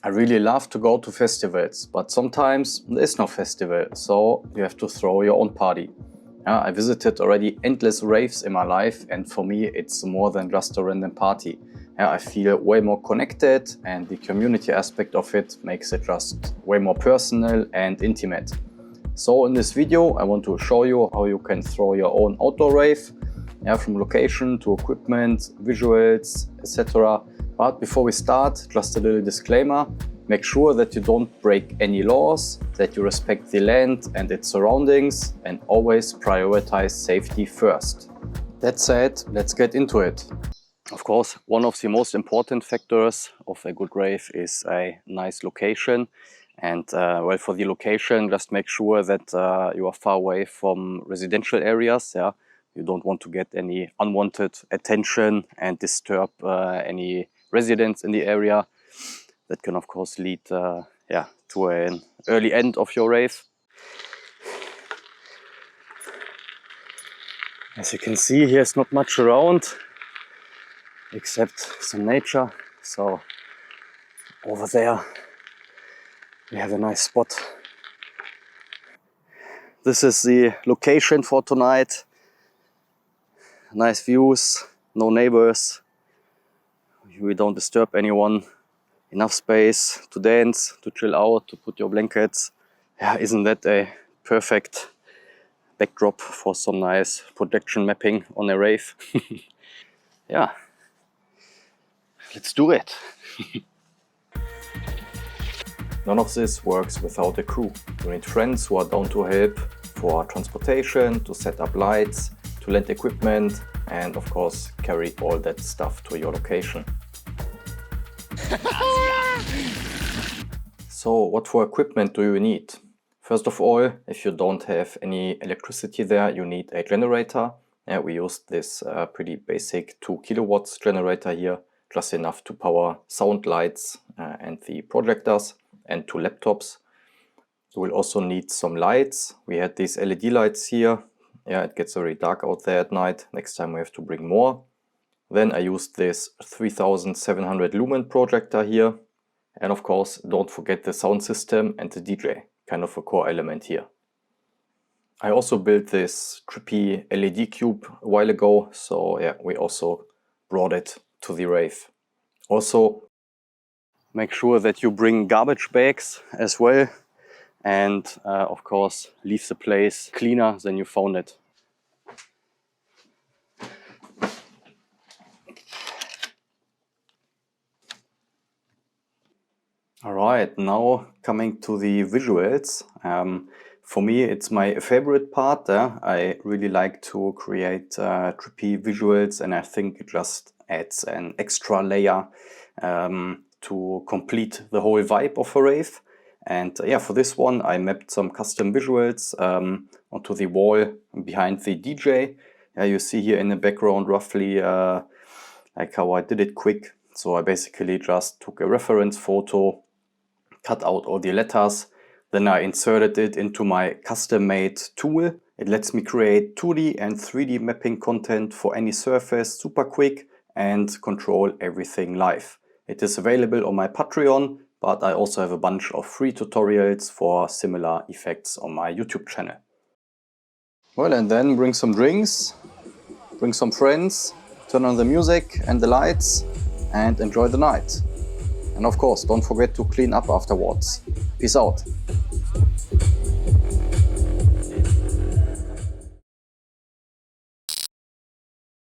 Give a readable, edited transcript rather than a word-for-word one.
I really love to go to festivals, but sometimes there is no festival, so you have to throw your own party. I visited already endless raves in my life, and for me it's more than just a random party. I feel way more connected, and the community aspect of it makes it just way more personal and intimate. So in this video I want to show you how you can throw your own outdoor rave, from location to equipment, visuals, etc. But before we start, just a little disclaimer. Make sure that you don't break any laws, that you respect the land and its surroundings, and always prioritize safety first. That said, let's get into it. Of course, one of the most important factors of a good rave is a nice location. And well, for the location, just make sure that you are far away from residential areas. You don't want to get any unwanted attention and disturb any residents in the area. That can of course lead to an early end of your rave. As you can see, here's not much around except some nature. So over there we have a nice spot. This is the location for tonight. Nice views, no neighbors. We don't disturb anyone. Enough space to dance, to chill out, to put your blankets. Isn't that a perfect backdrop for some nice projection mapping on a rave? Let's do it. None of this works without a crew. You need friends who are down to help for transportation, to set up lights, to lend equipment, and of course carry all that stuff to your location. So what for equipment do you need? First of all, if you don't have any electricity there, you need a generator. We used this pretty basic 2 kilowatts generator here, just enough to power sound lights and the projectors and 2 laptops. You will also need some lights. We had these LED lights here. It gets very dark out there at night. Next time we have to bring more. Then I used this 3700 lumen projector here. And of course, don't forget the sound system and the DJ, kind of a core element here. I also built this trippy LED cube a while ago. So we also brought it to the rave. Also, make sure that you bring garbage bags as well. And of course, leave the place cleaner than you found it. Alright, now coming to the visuals. For me, it's my favorite part. I really like to create trippy visuals, and I think it just adds an extra layer to complete the whole vibe of a rave. And for this one, I mapped some custom visuals onto the wall behind the DJ. You see here in the background roughly like how I did it quick. So I basically just took a reference photo, cut out all the letters, then I inserted it into my custom-made tool. It lets me create 2D and 3D mapping content for any surface super quick and control everything live. It is available on my Patreon, but I also have a bunch of free tutorials for similar effects on my YouTube channel. Well, and then bring some drinks, bring some friends, turn on the music and the lights, and enjoy the night. And of course, don't forget to clean up afterwards. Peace out.